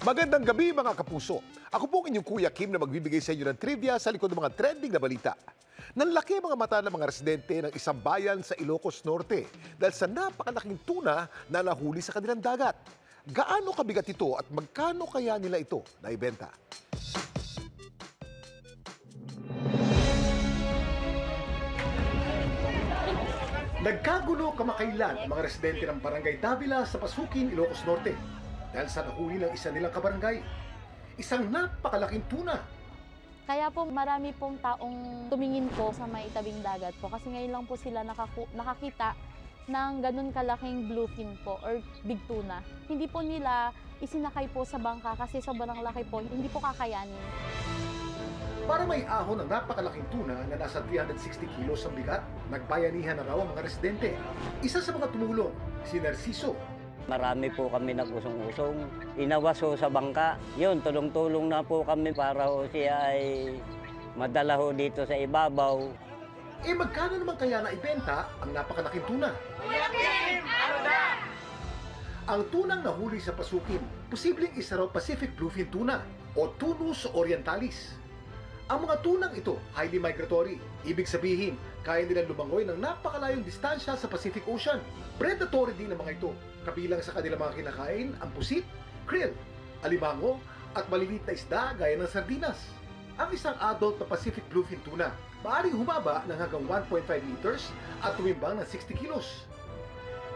Magandang gabi mga kapuso. Ako po ang inyong Kuya Kim na magbibigay sa inyo ng trivia sa likod ng mga trending na balita. Nanlaki mga mata ng mga residente ng isang bayan sa Ilocos Norte dahil sa napakalaking tuna na nahuli sa kanilang dagat. Gaano kabigat ito at magkano kaya nila ito naibenta? Nagkagulo kamakailan ang mga residente ng Barangay Davila sa Pasukin, Ilocos Norte dahil sa nahuli ng isa nilang kabarangay. Isang napakalaking tuna. Kaya po marami pong taong tumingin po sa may tabing dagat po kasi ngayon lang po sila nakakita ng ganun kalaking bluefin po or big tuna. Hindi po nila isinakay po sa bangka kasi sobrang laki po, hindi po kakayanin. Para may ahon ng napakalaking tuna na nasa 360 kilos ang bigat, nagbayanihan na raw ang mga residente. Isa sa mga tumulong, si Narciso. Marami po kami nag-usong-usong. Inawaso sa bangka. Yun, tulong-tulong na po kami para ho siya ay madala ho dito sa ibabaw. Eh magkano naman kaya naibenta ang napakalaking tuna? Ang tunang nahuli sa Pasukin, posibleng isa raw Pacific bluefin tuna o Tunus orientalis. Ang mga tunang ito, highly migratory. Ibig sabihin, kaya nilang lumangoy ng napakalayong distansya sa Pacific Ocean. Predatory din ang mga ito. Kabilang sa kanilang mga kinakain, ang pusit, krill, alimango, at maliliit na isda gaya ng sardinas. Ang isang adult na Pacific bluefin tuna, maaaring humaba ng hanggang 1.5 meters at tumimbang ng 60 kilos.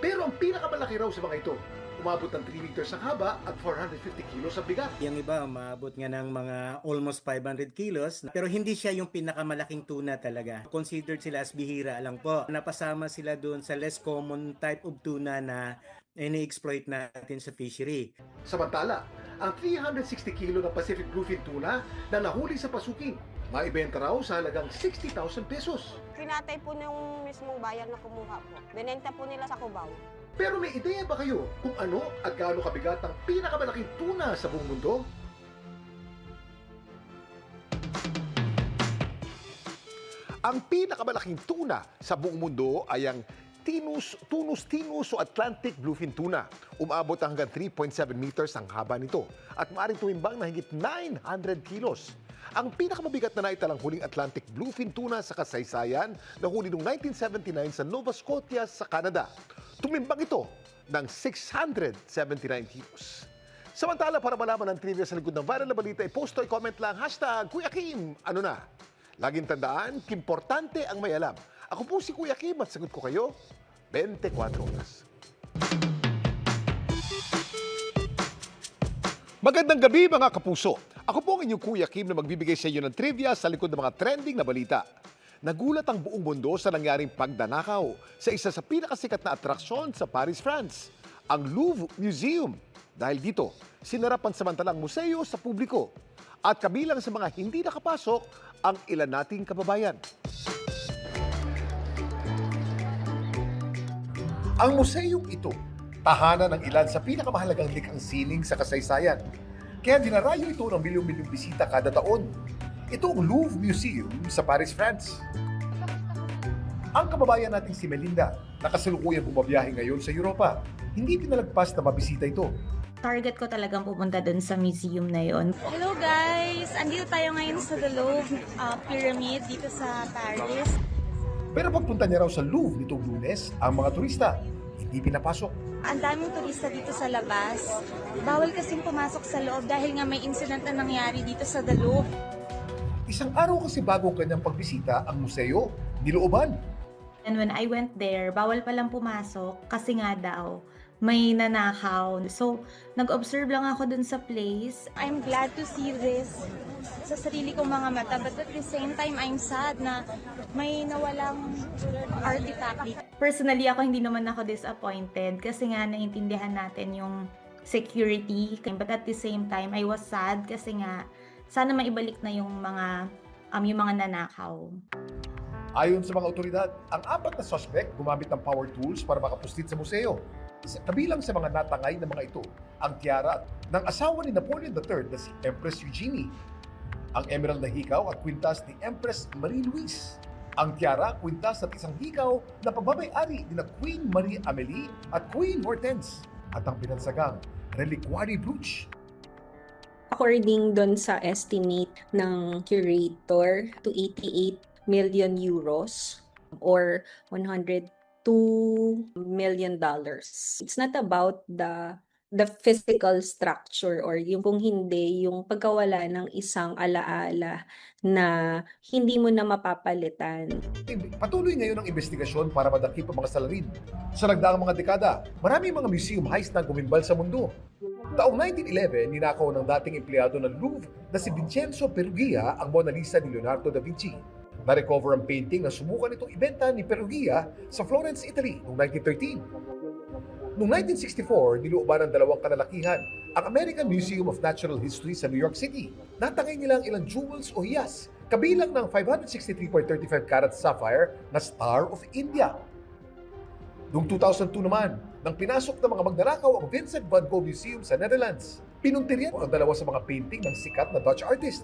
Pero ang pinakamalaki raw sa mga ito, umabot ng 3 meters ang haba at 450 kilos ang bigat. Yung iba, maabot nga ng mga almost 500 kilos. Pero hindi siya yung pinakamalaking tuna talaga. Considered sila as bihira lang po. Napasama sila doon sa less common type of tuna na ini-exploit natin sa fishery. Samantala, ang 360 kilo na Pacific bluefin tuna na nahuli sa Pasukin, maibenta raw sa halagang 60,000 pesos. Kinatay po ng mismong bayan na kumuha po. Binenta po nila sa Cubao. Pero may ideya ba kayo kung ano at gaano kabigat ang pinakamalaking tuna sa buong mundo? Ang pinakamalaking tuna sa buong mundo ay ang Tunus o Atlantic bluefin tuna. Umabot hanggang 3.7 meters ang haba nito at maaaring tumimbang na higit 900 kilos. Ang pinakamabigat na naitalang huling Atlantic bluefin tuna sa kasaysayan na huli noong 1979 sa Nova Scotia sa Canada. Tumimbang ito ng 679 kilos. Samantala, para malaman ang trivia sa likod ng viral na balita, i-post o i-comment lang, #Kuya Kim, ano na? Laging tandaan, importante ang may alam. Ako po si Kuya Kim at sagot ko kayo 24 oras. Magandang gabi mga kapuso. Ako po ang inyong Kuya Kim na magbibigay sa inyo ng trivia sa likod ng mga trending na balita. Nagulat ang buong mundo sa nangyaring pagdanakaw sa isa sa pinakasikat na atraksyon sa Paris, France, ang Louvre Museum. Dahil dito, sinarap ang samantalang museo sa publiko at kabilang sa mga hindi nakapasok ang ilan nating kababayan. Ang museong ito, tahanan ng ilan sa pinakamahalagang likhang sining sa kasaysayan. Kaya dinarayo ito ng milyong-milyong bisita kada taon. Ito ang Louvre Museum sa Paris, France. Ang kababayan nating si Melinda, nakasalukuyang bumabiyahe ngayon sa Europa. Hindi pinalagpas na mabisita ito. Target ko talagang pupunta dun sa museum na yon. Hello guys! Andito tayo ngayon sa The Louvre Pyramid dito sa Paris. Pero pagpunta niya raw sa Louvre nitong Lunes, ang mga turista hindi pinapasok. Ang daming turista dito sa labas. Bawal kasing pumasok sa loob dahil nga may incident na nangyari dito sa The Louvre. Isang araw kasi bago ang kanyang pagbisita ang museo, nilooban. And when I went there, bawal palang pumasok kasi nga daw may nanakaw. So, nag-observe lang ako dun sa place. I'm glad to see this sa sarili kong mga mata, but at the same time, I'm sad na may nawalang artifact dito. Personally, ako hindi naman ako disappointed kasi nga naintindihan natin yung security. But at the same time, I was sad kasi nga sana maibalik na yung mga nanakaw. Ayon sa mga otoridad, ang 4 na suspect gumamit ng power tools para makapuslit sa museo. Kabilang sa mga natangay na mga ito, ang tiara ng asawa ni Napoleon III na si Empress Eugenie, ang emerald na hikaw at kwintas ni Empress Marie-Louise, ang tiara, kwintas at isang hikaw na pagbabay-ari ni na Queen Marie-Amélie at Queen Hortense, at ang binansagang reliquary brooch. According doon sa estimate ng curator, to 88 million euros or $102 million. It's not about the physical structure or yung kung hindi, yung pagkawala ng isang alaala na hindi mo na mapapalitan. Patuloy ngayon ang investigasyon para madakip ang mga salarin. Sa nagdaang mga dekada, maraming mga museum heist na gumimbal sa mundo. Taong 1911, ninakaw ng dating empleyado ng Louvre na si Vincenzo Perugia ang Mona Lisa ni Leonardo da Vinci. Na-recover ang painting na subukan itong ibenta ni Perugia sa Florence, Italy noong 1913. Noong 1964, nilooban ng dalawang kalalakihan ang American Museum of Natural History sa New York City. Natangay nila ang ilang jewels o hiyas, kabilang ng 563.35 carat sapphire na Star of India. Noong 2002 naman, nang pinasok ng mga magnanakaw ang Vincent van Gogh Museum sa Netherlands, pinuntiryan ang dalawa sa mga painting ng sikat na Dutch artist.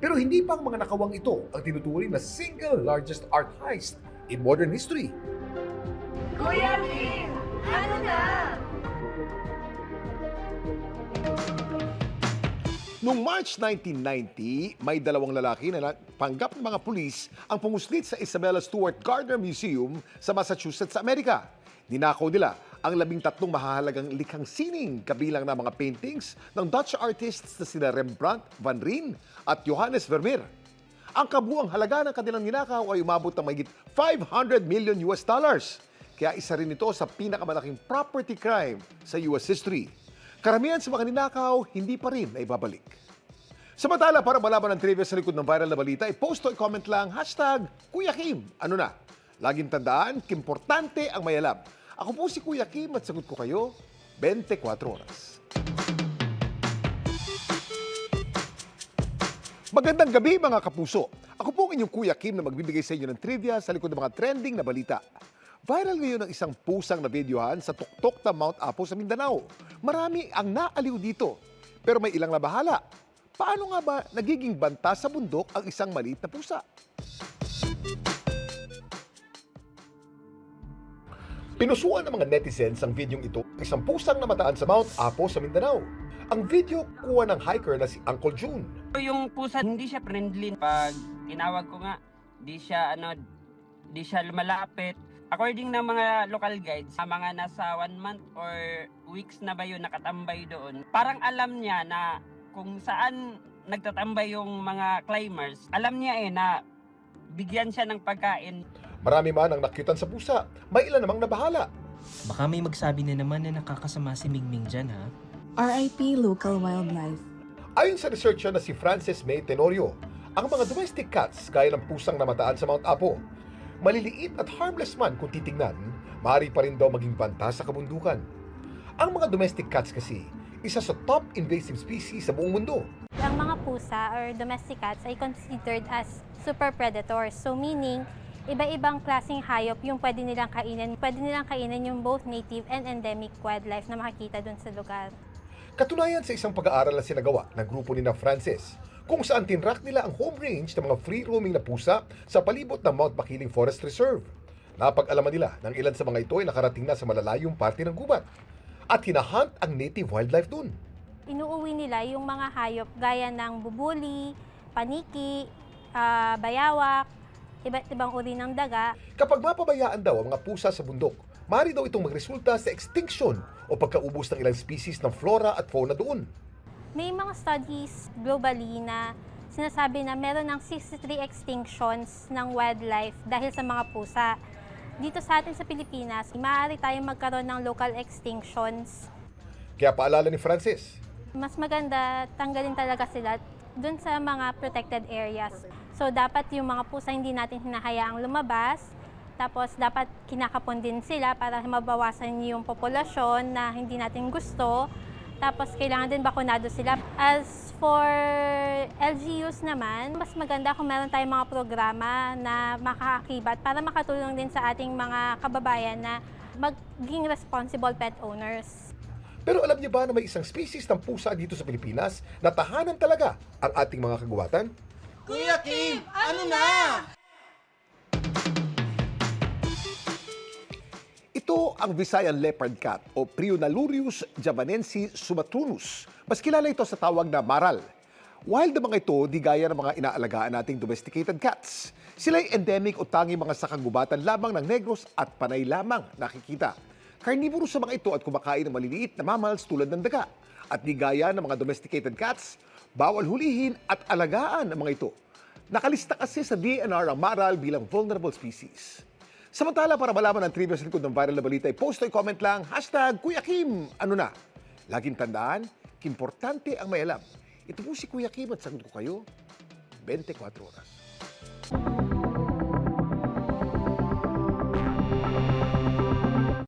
Pero hindi pa ang mga nakawang ito ang tinuturing na single largest art heist in modern history. Kuya Kim, ano na? Noong March 1990, may dalawang lalaki na panggap ng mga pulis ang pumuslit sa Isabella Stewart Gardner Museum sa Massachusetts, Amerika. Ninakaw nila ang 13 mahahalagang likhang sining kabilang na mga paintings ng Dutch artists na sina Rembrandt, Van Rijn at Johannes Vermeer. Ang kabuang halaga ng kanilang ninakaw ay umabot ng mahigit $500 million. Kaya isa rin ito sa pinakamalaking property crime sa US history. Karamihan sa mga ninakaw, hindi pa rin naibabalik. Samantala, para malaman ang trivia sa likod ng viral na balita, i-post o i-comment lang #Kuya Kim. Ano na? Laging tandaan, importante ang may alam. Ako po si Kuya Kim at sagot ko kayo 24 oras. Magandang gabi mga kapuso. Ako po ang inyong Kuya Kim na magbibigay sa inyo ng trivia sa likod ng mga trending na balita. Viral ngayon ang isang pusang na videohan sa tuktok ng Mount Apo sa Mindanao. Marami ang naaliw dito, pero may ilang nabahala. Paano nga ba nagiging banta sa bundok ang isang maliit na pusa? Pinusuan ng mga netizens ang videong ito ng isang pusang namataan sa Mount Apo sa Mindanao. Ang video kuha ng hiker na si Uncle June. Yung pusa hindi siya friendly. Pag tinawag ko nga, di siya lumalapit. According ng mga local guides, mga nasa 1 month or weeks na ba yun nakatambay doon, parang alam niya na kung saan nagtatambay yung mga climbers, alam niya na bigyan siya ng pagkain. Marami man ang nakyutan sa pusa, may ilan namang nabahala. Baka may magsabi na naman na nakakasama si Mingming dyan, ha? RIP Local Wildlife. Ayon sa researcher na si Frances May Tenorio, ang mga domestic cats gaya ng pusang namataan sa Mount Apo, maliliit at harmless man kung titingnan, maaari pa rin daw maging banta sa kabundukan. Ang mga domestic cats kasi, isa sa top invasive species sa buong mundo. Ang mga pusa or domestic cats ay considered as super predators. So meaning, iba-ibang klaseng hayop yung pwede nilang kainin. Pwede nilang kainin yung both native and endemic wildlife na makikita dun sa lugar. Katunayan sa isang pag-aaral na sinagawa ng grupo ni na Frances, kung saan tinrack nila ang home range ng mga free-roaming na pusa sa palibot ng Mount Makiling Forest Reserve. Napag-alaman nila ng ilan sa mga ito ay nakarating na sa malalayong parte ng gubat at hinahunt ang native wildlife dun. Inuuwi nila yung mga hayop gaya ng bubuli, paniki, bayawak, iba't ibang uri ng daga. Kapag mapabayaan daw ang mga pusa sa bundok, maaari daw itong magresulta sa extinction o pagkaubos ng ilang species ng flora at fauna doon. May mga studies globally na sinasabi na meron ng 63 extinctions ng wildlife dahil sa mga pusa. Dito sa atin sa Pilipinas, maaari tayong magkaroon ng local extinctions. Kaya paalala ni Frances, mas maganda tanggalin talaga sila dun sa mga protected areas. So dapat yung mga pusa hindi natin hinahayaang lumabas, tapos dapat kinakapon din sila para mabawasan yung populasyon na hindi natin gusto. Tapos kailangan din bakunado sila. As for LGUs naman, mas maganda kung meron tayong mga programa na makakakibat para makatulong din sa ating mga kababayan na maging responsible pet owners. pero alam niyo ba na may isang species ng pusa dito sa Pilipinas na tahanan talaga ang ating mga kagubatan? Kuya Kim, ano na? Ito Ito ang Visayan leopard cat o Prionalurius javanensis sumatranus. Mas kilala ito sa tawag na maral. Wild na mga ito, di gaya ng mga inaalagaan nating domesticated cats. Sila'y endemic o tanging mga sakagubatan lamang ng Negros at Panay lamang nakikita. Carnivoro sa mga ito at kumakain ng maliliit na mammals tulad ng daga. At di gaya ng mga domesticated cats, bawal hulihin at alagaan ang mga ito. Nakalista kasi sa DNR ang maral bilang vulnerable species. Samantala, para malaman ang trivia sa likod ng viral na balita, post o comment lang, #Kuya Kim, ano na? Laging tandaan, importante ang may alam. Ito po si Kuya Kim at sagot ko kayo, 24 oras.